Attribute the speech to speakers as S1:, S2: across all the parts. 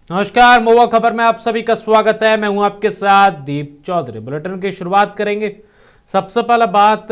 S1: नमस्कार, महुआ खबर में आप सभी का स्वागत है। मैं हूं आपके साथ दीप चौधरी। बुलेटिन की शुरुआत करेंगे। सबसे पहला बात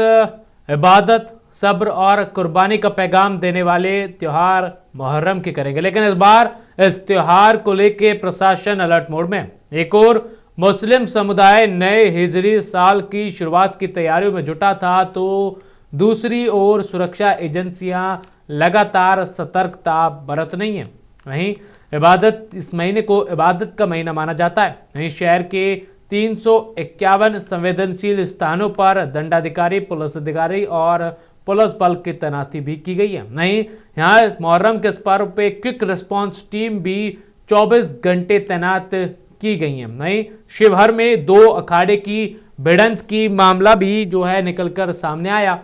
S1: इबादत, सब्र और कुर्बानी का पैगाम देने वाले त्योहार मुहर्रम की करेंगे, लेकिन इस बार इस त्योहार को लेकर प्रशासन अलर्ट मोड में। एक और मुस्लिम समुदाय नए हिजरी साल की शुरुआत की तैयारियों में जुटा था, तो दूसरी ओर सुरक्षा एजेंसियां लगातार सतर्कता बरत रही हैं। वहीं इबादत, इस महीने को इबादत का महीना माना जाता है। वहीं शहर के 351 संवेदनशील स्थानों पर दंडाधिकारी, पुलिस अधिकारी और पुलिस बल की तैनाती भी की गई है। वहीं यहाँ इस मुहर्रम के इस पर्व पे क्विक रिस्पांस टीम भी 24 घंटे तैनात की गई है। वहीं शिवहर में 2 अखाड़े की भिड़ंत की मामला भी जो है निकलकर सामने आया।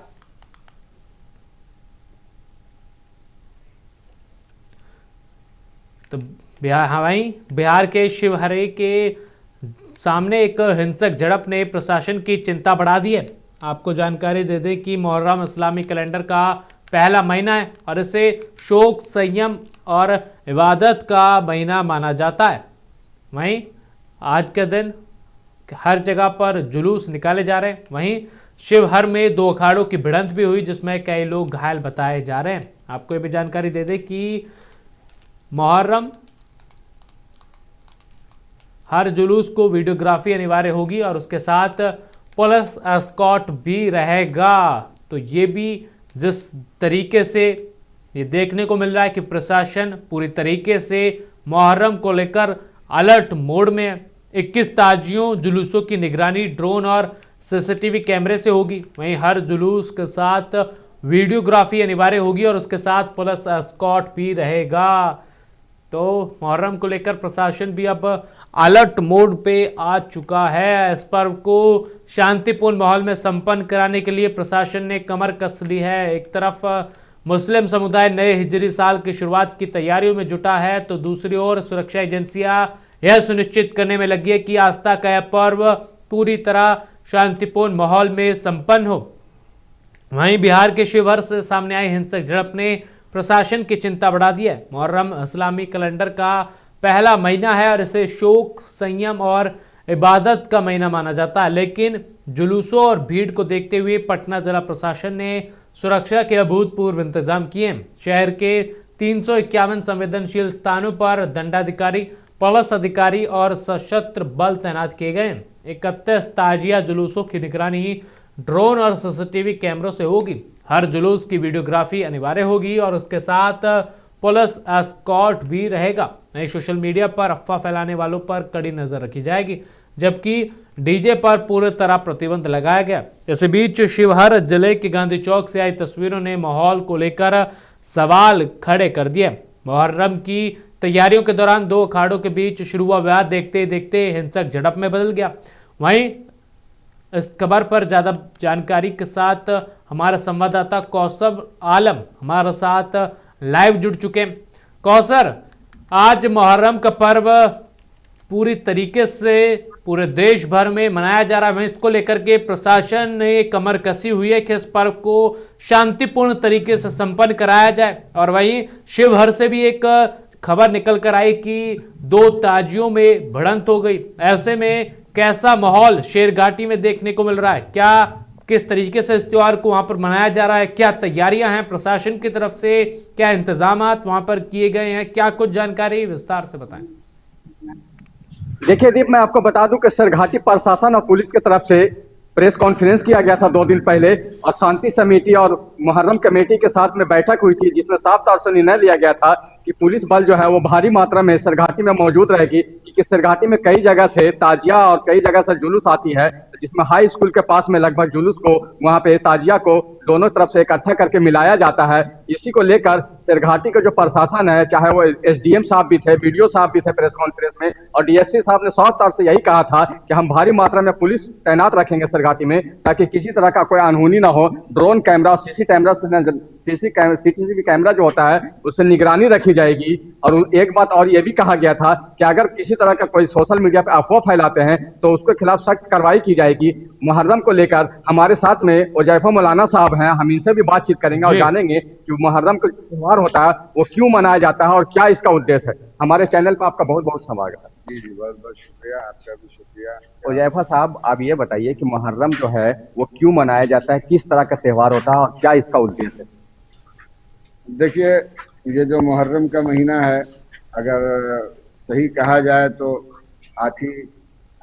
S1: तो बिहार के शिवहर के सामने एक हिंसक झड़प ने प्रशासन की चिंता बढ़ा दी है। आपको जानकारी दे दें कि मुहर्रम इस्लामी कैलेंडर का पहला महीना है और इसे शोक, संयम और इबादत का महीना माना जाता है। वहीं आज के दिन हर जगह पर जुलूस निकाले जा रहे हैं। वहीं शिवहर में 2 अखाड़ों की भिड़ंत भी हुई, जिसमें कई लोग घायल बताए जा रहे हैं। आपको ये भी जानकारी दे दें कि मुहर्रम हर जुलूस को वीडियोग्राफी अनिवार्य होगी और उसके साथ पुलिस एस्कॉर्ट भी रहेगा। तो ये भी जिस तरीके से ये देखने को मिल रहा है कि प्रशासन पूरी तरीके से मुहर्रम को लेकर अलर्ट मोड में है। 21 ताजियों जुलूसों की निगरानी ड्रोन और सीसीटीवी कैमरे से होगी। वहीं हर जुलूस के साथ वीडियोग्राफी अनिवार्य होगी और उसके साथ पुलिस एस्कॉर्ट भी रहेगा। तो मुहर्रम को लेकर प्रशासन भी अब अलर्ट मोड पे आ चुका है। इस पर्व को शांतिपूर्ण माहौल में संपन्न कराने के लिए प्रशासन ने कमर कस ली है। एक तरफ मुस्लिम समुदाय नए हिजरी साल की शुरुआत की तैयारियों में जुटा है, तो दूसरी ओर सुरक्षा एजेंसियां यह सुनिश्चित करने में लगी है कि आस्था का यह पर्व पूरी तरह शांतिपूर्ण माहौल में संपन्न हो। वहीं बिहार के शिवहर से सामने आई हिंसक झड़प ने प्रशासन की चिंता बढ़ा दी है। मुहर्रम इस्लामी कैलेंडर का पहला महीना है और इसे शोक, संयम और इबादत का महीना माना जाता है, लेकिन जुलूसों और भीड़ को देखते हुए पटना जिला प्रशासन ने सुरक्षा के अभूतपूर्व इंतजाम किए हैं। शहर के 351 संवेदनशील स्थानों पर दंडाधिकारी, पुलिस अधिकारी और सशस्त्र बल तैनात किए गए हैं। 31 ताजिया जुलूसों की निगरानी ड्रोन और सीसीटीवी कैमरों से होगी। हर जुलूस की वीडियोग्राफी अनिवार्य होगी और उसके साथ पुलिस एस्कॉर्ट भी रहेगा। नए सोशल मीडिया पर अफवाह फैलाने वालों पर कड़ी नजर रखी जाएगी, जबकि डीजे पर पूरी तरह प्रतिबंध लगाया गया। इस बीच शिवहर जिले के गांधी चौक से आई तस्वीरों ने माहौल को लेकर सवाल खड़े कर दिए। मुहर्रम की तैयारियों के दौरान 2 अखाड़ों के बीच शुरू हुआ विवाद देखते देखते हिंसक झड़प में बदल गया। वहीं इस खबर पर ज्यादा जानकारी के साथ हमारा संवाददाता कौसर आलम हमारे साथ लाइव जुड़ चुके हैं। कौसर, आज मुहर्रम का पर्व पूरी तरीके से पूरे देश भर में मनाया जा रहा है। इसको लेकर के प्रशासन ने कमर कसी हुई है कि इस पर्व को शांतिपूर्ण तरीके से संपन्न कराया जाए। और वहीं शिवहर से भी एक खबर निकल कर आई कि 2 ताजियों में भिड़ंत हो गई। ऐसे में कैसा माहौल शेरघाटी में देखने को मिल रहा है? किस तरीके से इस त्योहार को वहां पर मनाया जा रहा है? क्या तैयारियां हैं प्रशासन की तरफ से? क्या इंतजामात वहां पर किए गए हैं? क्या कुछ जानकारी विस्तार से बताएं।
S2: देखिए दीप, मैं आपको बता दूं कि शेरघाटी प्रशासन और पुलिस की तरफ से प्रेस कॉन्फ्रेंस किया गया था 2 दिन पहले और शांति समिति और मुहर्रम कमेटी के साथ में बैठक हुई थी, जिसमें साफ तौर से निर्णय लिया गया था कि पुलिस बल जो है वो भारी मात्रा में शेरघाटी में मौजूद रहेगी, क्योंकि शेरघाटी में कई जगह से ताजिया और कई जगह से जुलूस आती है, जिसमें हाई स्कूल के पास में लगभग जुलूस को वहां पे ताजिया को दोनों तरफ से इकट्ठा करके मिलाया जाता है। इसी को लेकर शेरघाटी का जो प्रशासन है, चाहे वो एसडीएम साहब भी थे, बीडीओ साहब भी थे प्रेस कॉन्फ्रेंस में, और डीएसपी साहब ने साफ तौर से यही कहा था कि हम भारी मात्रा में पुलिस तैनात रखेंगे शेरघाटी में, ताकि किसी तरह का कोई अनहोनी ना हो। ड्रोन कैमरा, सीसीटीवी कैमरा जो होता है उससे निगरानी रखी जाएगी। और एक बात और ये भी कहा गया था कि अगर किसी तरह का कोई सोशल मीडिया पे अफवाह फैलाते हैं तो उसके खिलाफ सख्त कार्रवाई की जाएगी। मुहर्रम को लेकर हमारे साथ में उजैफा मौलाना साहब हैं, हम इनसे भी बातचीत करेंगे और जानेंगे कि मुहर्रम का त्योहार होता है वो क्यों मनाया जाता है और क्या इसका उद्देश्य है। हमारे चैनल पर आपका बहुत बहुत स्वागत है।
S3: जी जी, बहुत बहुत शुक्रिया, आपका भी शुक्रिया।
S2: हुज़ैफा साहब, आप ये बताइए कि मुहर्रम जो है वो क्यों मनाया जाता है, किस तरह का त्यौहार होता है और क्या इसका उद्देश्य है?
S3: देखिए, ये जो मुहर्रम का महीना है, अगर सही कहा जाए तो हाथी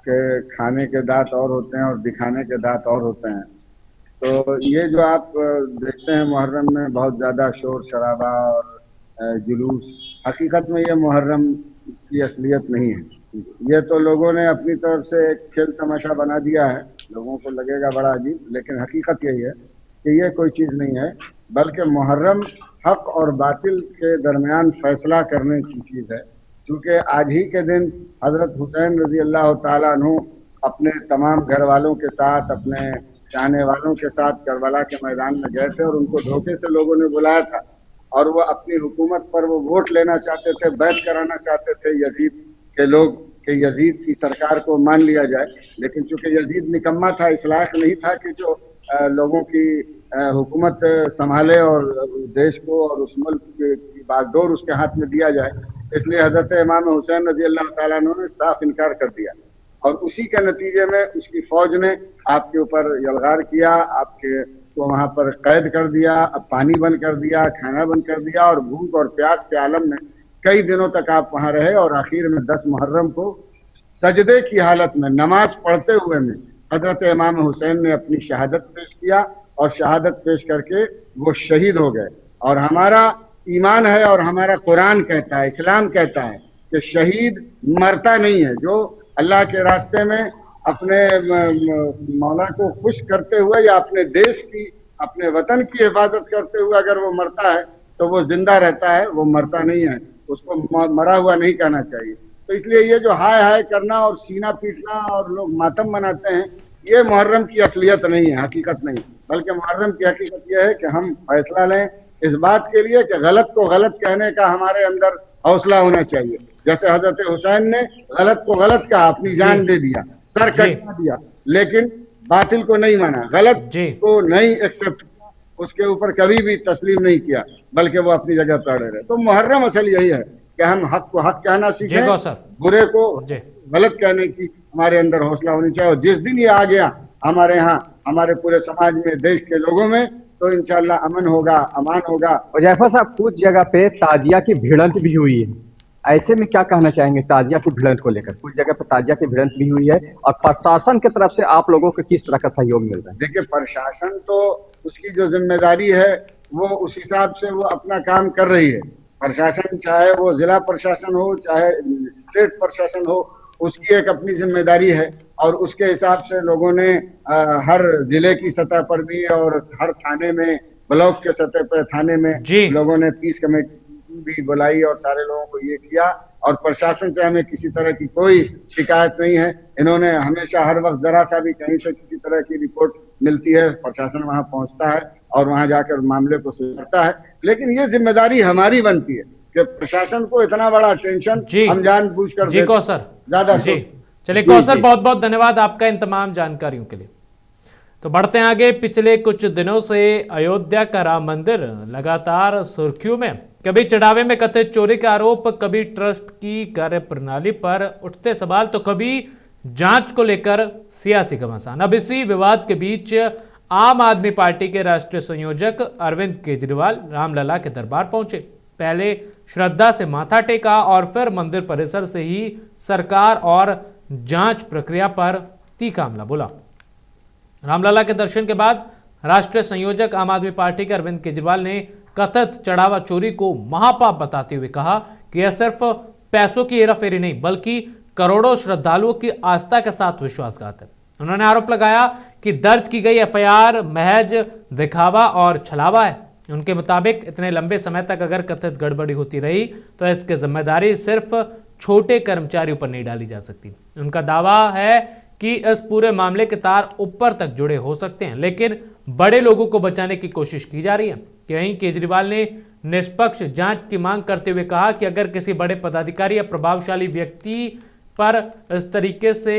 S3: के खाने के दांत और होते हैं और दिखाने के दांत और होते हैं। तो ये जो आप देखते हैं मुहर्रम में बहुत ज़्यादा शोर शराबा और जुलूस, हकीकत में ये मुहर्रम की असलियत नहीं है। ये तो लोगों ने अपनी तरफ से एक खेल तमाशा बना दिया है, लोगों को लगेगा बड़ा अजीब, लेकिन हकीकत यही है कि ये कोई चीज़ नहीं है, बल्कि मुहर्रम हक और बातिल के दरमियान फैसला करने की चीज़ है। क्योंकि आज ही के दिन हज़रत हुसैन रज़ी अल्लाह ताला अन्हु अपने तमाम घर वालों के साथ, अपने चाहने वालों के साथ करबला के मैदान में गए थे और उनको धोखे से लोगों ने बुलाया था और वो अपनी हुकूमत पर वो वोट लेना चाहते थे, बैत कराना चाहते थे यजीद के लोग कि यजीद की सरकार को मान लिया जाए। लेकिन चूंकि यजीद निकम्मा था, इस लायक नहीं था कि जो लोगों की हुकूमत संभाले और देश को और उस मुल्क की बागडोर उसके हाथ में दिया जाए, इसलिए हजरत इमाम हुसैन रजी अल्लाह ताला अन्हु ने साफ इनकार कर दिया और उसी के नतीजे में उसकी फौज ने आपके ऊपर यलगार किया, आपके को वहां पर कैद कर दिया, पानी बंद कर दिया, खाना बंद कर दिया और भूख और प्यास के आलम में कई दिनों तक आप वहां रहे और आखिर में 10 मुहर्रम को सजदे की हालत में नमाज पढ़ते हुए में हजरत इमाम हुसैन ने अपनी शहादत पेश किया और शहादत पेश करके वो शहीद हो गए। और हमारा ईमान है और हमारा कुरान कहता है, इस्लाम कहता है कि शहीद मरता नहीं है। जो अल्लाह के रास्ते में अपने मौला को खुश करते हुए या अपने देश की, अपने वतन की हिफाजत करते हुए अगर वो मरता है तो वो जिंदा रहता है, वो मरता नहीं है, उसको मरा हुआ नहीं कहना चाहिए। तो इसलिए ये जो हाय हाय करना और सीना पीटना और लोग मातम मनाते हैं, ये मुहर्रम की असलियत नहीं है, हकीकत नहीं। बल्कि मुहर्रम की हकीकत यह है कि हम फैसला लें इस बात के लिए कि गलत को गलत कहने का हमारे अंदर हौसला होना चाहिए। जैसे हजरत हुसैन ने गलत को गलत कहा, अपनी जान दे दिया, सर कटवा दिया, लेकिन बातिल को नहीं माना, गलत को नहीं एक्सेप्ट, उसके ऊपर कभी भी तस्लीम नहीं किया, बल्कि वो अपनी जगह पर अड़े रहे। तो मुहर्रम असल यही है कि हम हक को हक कहना सीखें, बुरे को गलत कहने की हमारे अंदर हौसला होनी चाहिए। और जिस दिन ये आ गया हमारे यहाँ, हमारे पूरे समाज में, देश के लोगों में, तो इंशाल्लाह अमन होगा, अमान होगा।
S2: हुज़ैफा साहब, कुछ जगह पे ताजिया की भिड़ंत भी हुई है, ऐसे में क्या कहना चाहेंगे ताजिया की भिड़ंत को लेकर? कुछ जगह पर ताजिया की भिड़ंत भी हुई है और प्रशासन की तरफ से आप लोगों को किस तरह का सहयोग मिल रहा है?
S3: देखिए, प्रशासन तो उसकी जो जिम्मेदारी है वो उस हिसाब से वो अपना काम कर रही है। प्रशासन, चाहे वो जिला प्रशासन हो, चाहे स्टेट प्रशासन हो, उसकी एक अपनी जिम्मेदारी है और उसके हिसाब से लोगों ने हर जिले की सतह पर भी और हर थाने में, ब्लॉक के सतह पर थाने में लोगों ने पीस कमेटी भी बुलाई और सारे लोगों को ये किया। और प्रशासन से हमें किसी तरह की कोई शिकायत नहीं है। इन्होंने हमेशा हर वक्त जरा सा भी कहीं से किसी तरह की रिपोर्ट मिलती है, प्रशासन वहां पहुंचता है और वहां जाकर मामले को सुलझाता है। लेकिन ये जिम्मेदारी हमारी बनती है कि प्रशासन को इतना बड़ा टेंशन हम जानबूझकर
S1: जी कौसर
S3: ज्यादा।
S1: चलिए कौसर, बहुत बहुत धन्यवाद आपका इन तमाम जानकारियों के लिए। तो बढ़ते हैं आगे। पिछले कुछ दिनों से अयोध्या का राम मंदिर लगातार सुर्खियों में। कभी चढ़ावे में कथित चोरी का आरोप, कभी ट्रस्ट की कार्यप्रणाली पर उठते सवाल, तो कभी जांच को लेकर सियासी घमासान। अब इसी विवाद के बीच आम आदमी पार्टी के राष्ट्रीय संयोजक अरविंद केजरीवाल रामलला के दरबार पहुंचे। पहले श्रद्धा से माथा टेका और फिर मंदिर परिसर से ही सरकार और जांच प्रक्रिया पर तीखा हमला बोला। रामलला के दर्शन के बाद राष्ट्रीय संयोजक आम आदमी पार्टी के अरविंद केजरीवाल ने कथित चढ़ावा चोरी को महापाप बताते हुए कहा कि यह सिर्फ पैसों की हेराफेरी नहीं, बल्कि करोड़ों श्रद्धालुओं की आस्था के साथ विश्वासघात है। उन्होंने आरोप लगाया कि दर्ज की गई एफआईआर महज दिखावा और छलावा है। उनके मुताबिक इतने लंबे समय तक अगर कथित गड़बड़ी होती रही तो इसकी जिम्मेदारी सिर्फ छोटे कर्मचारियों पर नहीं डाली जा सकती। उनका दावा है कि इस पूरे मामले के तार ऊपर तक जुड़े हो सकते हैं, लेकिन बड़े लोगों को बचाने की कोशिश की जा रही है। वहीं केजरीवाल ने निष्पक्ष जांच की मांग करते हुए कहा कि अगर किसी बड़े पदाधिकारी या प्रभावशाली व्यक्ति पर इस तरीके से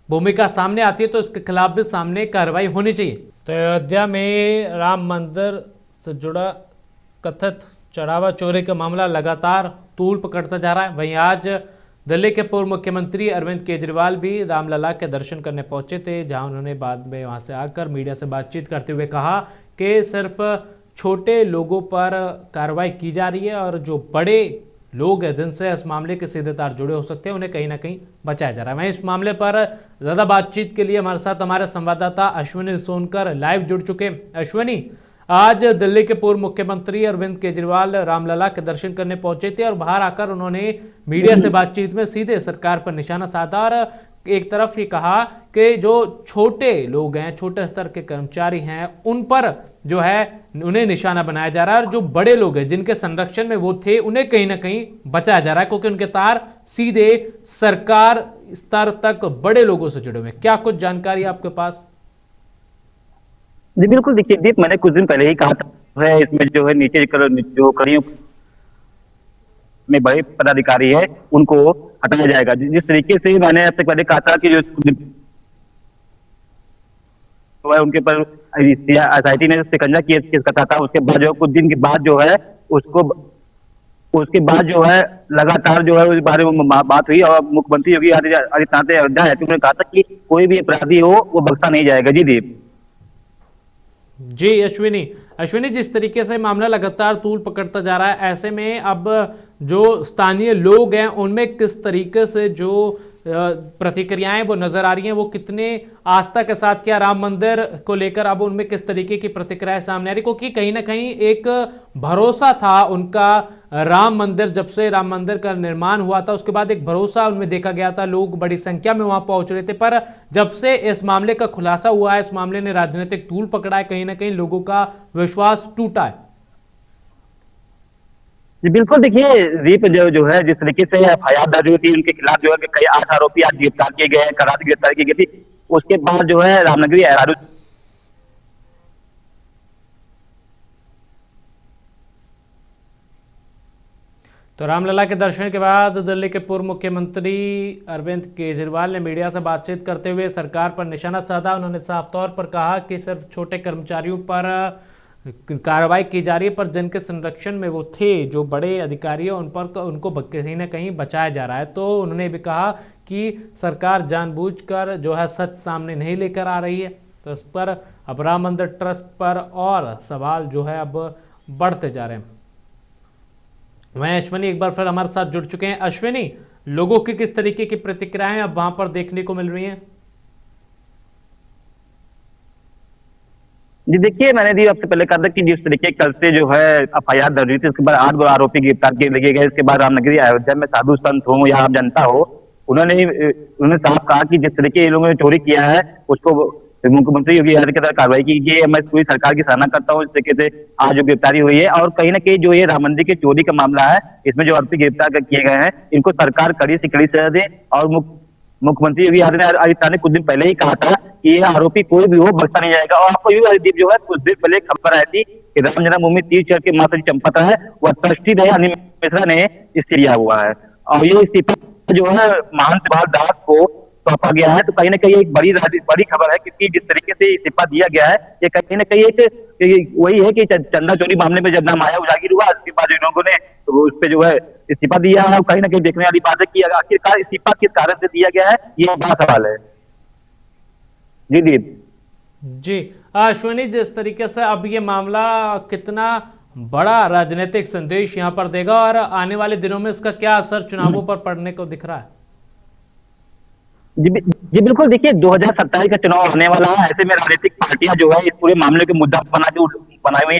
S1: भूमिका सामने आती है तो इसके खिलाफ भी सामने कार्रवाई होनी चाहिए। तो अयोध्या में राम मंदिर से जुड़ा कथित चढ़ावा चोरी का मामला लगातार तूल पकड़ता जा रहा है। वहीं आज दिल्ली के पूर्व मुख्यमंत्री अरविंद केजरीवाल भी रामलला के दर्शन करने पहुंचे थे, जहां उन्होंने बाद में वहां से आकर मीडिया से बातचीत करते हुए कहा कि सिर्फ छोटे लोगों पर कार्रवाई की जा रही है और जो बड़े लोग हैं जिनसे इस मामले के सीधे तार जुड़े हो सकते हैं उन्हें कहीं ना कहीं बचाया जा रहा है। वहीं इस मामले पर ज़्यादा बातचीत के लिए हमारे साथ हमारे संवाददाता अश्विनी सोनकर लाइव जुड़ चुके हैं। अश्विनी, आज दिल्ली के पूर्व मुख्यमंत्री अरविंद केजरीवाल रामलला के दर्शन करने पहुंचे थे और बाहर आकर उन्होंने मीडिया से बातचीत में सीधे सरकार पर निशाना साधा और एक तरफ ये कहा कि जो छोटे लोग हैं, छोटे स्तर के कर्मचारी हैं, उन पर जो है उन्हें निशाना बनाया जा रहा है और जो बड़े लोग हैं जिनके संरक्षण में वो थे उन्हें कहीं ना कहीं बचाया जा रहा है, क्योंकि उनके तार सीधे सरकार स्तर तक बड़े लोगों से जुड़े हुए हैं। क्या कुछ जानकारी आपके पास?
S4: जी बिल्कुल, देखिए दीप, मैंने कुछ दिन पहले ही कहा था इसमें जो है नीचे जो कड़ियों में बड़े पदाधिकारी है उनको हटाया जाएगा। जिस तरीके से मैंने अब तक पहले कहा था कि जो है उनके पर एसआईटी ने शिकंजा केस कसा था, उसके बाद जो कुछ दिन के बाद जो है उसके बाद जो है लगातार जो है उस बारे में बात हुई और मुख्यमंत्री योगी आदित्यनाथ ने उन्होंने कहा था कि कोई भी अपराधी हो वो बख्शा नहीं जाएगा। जी दीप।
S1: जी अश्विनी, जिस तरीके से मामला लगातार तूल पकड़ता जा रहा है, ऐसे में अब जो स्थानीय लोग हैं उनमें किस तरीके से जो प्रतिक्रियाएं वो नजर आ रही हैं, वो कितने आस्था के साथ क्या राम मंदिर को लेकर अब उनमें किस तरीके की प्रतिक्रियाएं सामने आ रही, क्योंकि कहीं ना कहीं एक भरोसा था उनका राम मंदिर, जब से राम मंदिर का निर्माण हुआ था उसके बाद एक भरोसा उनमें देखा गया था, लोग बड़ी संख्या में वहां पहुंच रहे थे। पर जब से इस मामले का खुलासा हुआ है, इस मामले ने राजनीतिक तूल पकड़ा है, कहीं ना कहीं लोगों का विश्वास टूटा है।
S4: जी बिल्कुल, देखिए दीप, जो है जिस तरीके से एफआईआर दर्ज हुई थी उनके खिलाफ जो है कई 8 आरोपी आज गिरफ्तार किए गए हैं, कराची गिरफ्तार की गई थी। उसके बाद जो है रामनगरी
S1: तो रामलला के दर्शन के बाद दिल्ली के पूर्व मुख्यमंत्री अरविंद केजरीवाल ने मीडिया से बातचीत करते हुए सरकार पर निशाना साधा। उन्होंने साफ तौर पर कहा कि सिर्फ छोटे कर्मचारियों पर कार्रवाई की जा रही है, पर जिनके संरक्षण में वो थे, जो बड़े अधिकारी हैं, उनको कहीं ना कहीं बचाया जा रहा है। तो उन्होंने भी कहा कि सरकार जानबूझकर जो है सच सामने नहीं लेकर आ रही है, तो इस पर अब राम मंदिर ट्रस्ट पर और सवाल जो है अब बढ़ते जा रहे हैं। वहीं अश्विनी एक बार फिर हमारे साथ जुड़ चुके हैं। अश्विनी, लोगों की किस तरीके की प्रतिक्रियाएं अब वहां पर देखने को मिल रही हैं?
S4: जी देखिए, मैंने दी आपसे पहले कहा था कि जिस तरीके कल से जो है एफआईआर दर्ज हुई थी, उसके बाद 8 आरोपी गिरफ्तार किए लगे गए। इसके बाद रामनगरी अयोध्या में साधु संत हो या आम जनता हो, उन्होंने साफ कहा कि जिस तरीके इन लोगों ने चोरी किया है उसको मुख्यमंत्री योगी आदित्यनाथ कार्रवाई की गई है। मैं पूरी सरकार की सराहना करता हूँ इस तरीके से आज जो गिरफ्तारी हुई है। और कहीं ना कहीं जो ये राम मंदिर की चोरी का मामला है, इसमें जो आरोपी गिरफ्तार किए गए हैं इनको सरकार कड़ी से कड़ी सजा दे। और मुख्यमंत्री योगी आदित्यनाथ ने कुछ दिन पहले ही कहा था कि ये आरोपी कोई भी हो बख्शा नहीं जाएगा। और आपको भी दीप जो है कुछ दिन पहले खबर आई थी कि राम जन्मभूमि तीर्थ क्षेत्र के माता जी चंपत है, वह ट्रस्टी रहे अनिल मिश्रा ने इस्तीफा दिया हुआ है और ये इस्तीफा जो है महंत दास को सौंपा गया है। तो कहीं ना कहीं एक बड़ी खबर है, क्योंकि जिस तरीके से इस्तीफा दिया गया है ये कहीं ना कहीं एक वही है कि चंदा चोरी मामले में जब नाम आया उजागिर हुआ, उसके बाद इन लोगों ने तो उस पर जो है इस्तीफा दिया है। कहीं ना कहीं देखने वाली बात है कि आखिरकार इस्तीफा किस कारण से दिया गया है, ये बड़ा सवाल है। जी दीप।
S1: जी अश्विनी, जिस तरीके से अब ये मामला कितना बड़ा राजनीतिक संदेश यहाँ पर देगा और आने वाले दिनों में इसका क्या असर चुनावों पर पड़ने को दिख रहा है?
S4: जी बिल्कुल, देखिए 2027 का चुनाव आने वाला है। ऐसे में राजनीतिक पार्टियां जो है इस पूरे मामले के मुद्दा बनाए हुई है,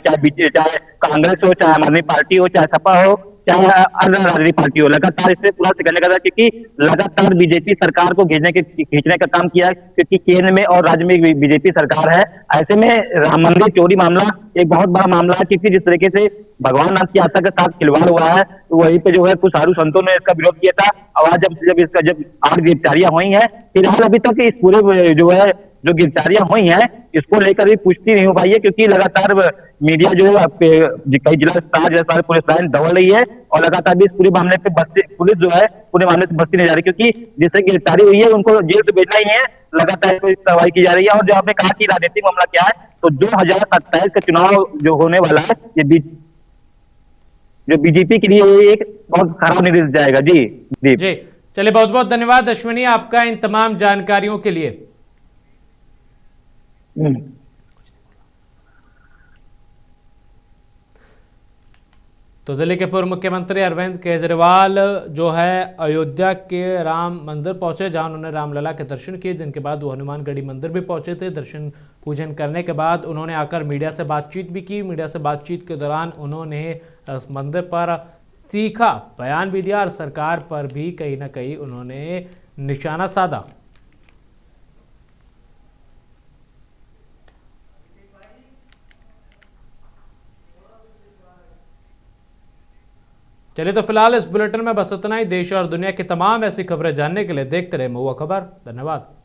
S4: चाहे कांग्रेस हो, चाहे आम आदमी पार्टी हो, चाहे सपा हो, चाहे अन्य राजनीतिक पार्टी हो, लगातार इसमें पूरा शिकंजा कसा, क्योंकि लगातार बीजेपी सरकार को खींचने का काम किया है, क्योंकि केंद्र में और राज्य में बीजेपी सरकार है। ऐसे में राम मंदिर चोरी मामला एक बहुत बड़ा मामला है, क्योंकि जिस तरीके से भगवान राम की आस्था के साथ खिलवाड़ हुआ है, तो वहीं पे जो है कुछ साधु संतों ने इसका विरोध किया था। और जब 8 गिरफ्तारियां हुई हैं, फिलहाल अभी तक इस पूरे जो है जो गिरफ्तारियां हुई हैं इसको लेकर भी पुष्टि नहीं हो पाई है, क्योंकि लगातार मीडिया जो है कई जिला अस्पताल पुलिस लाइन दौड़ रही है और लगातार भी इस पूरे मामले पे पुलिस जो है पूरे मामले से बस्ती नहीं जा रही, क्योंकि जिससे गिरफ्तारी हुई है उनको जेल तो भेजना ही है, लगातार कार्रवाई की जा रही है। और जो आपने कहा कि राजनीतिक मामला क्या है, तो 2027 का चुनाव जो होने वाला है, ये जो बीजेपी के लिए ये एक बहुत खराब निर्देश जाएगा। जी दीप।
S1: जी चलिए, बहुत बहुत धन्यवाद अश्विनी आपका इन तमाम जानकारियों के लिए। तो दिल्ली के पूर्व मुख्यमंत्री अरविंद केजरीवाल जो है अयोध्या के राम मंदिर पहुंचे, जहां उन्होंने रामलला के दर्शन किए, जिनके बाद वो हनुमानगढ़ी मंदिर भी पहुंचे थे। दर्शन पूजन करने के बाद उन्होंने आकर मीडिया से बातचीत भी की। मीडिया से बातचीत के दौरान उन्होंने उस मंदिर पर तीखा बयान भी दिया और सरकार पर भी कहीं ना कहीं उन्होंने निशाना साधा। चलिए, तो फिलहाल इस बुलेटिन में बस इतना ही। देश और दुनिया की तमाम ऐसी खबरें जानने के लिए देखते रहे महुआ खबर। धन्यवाद।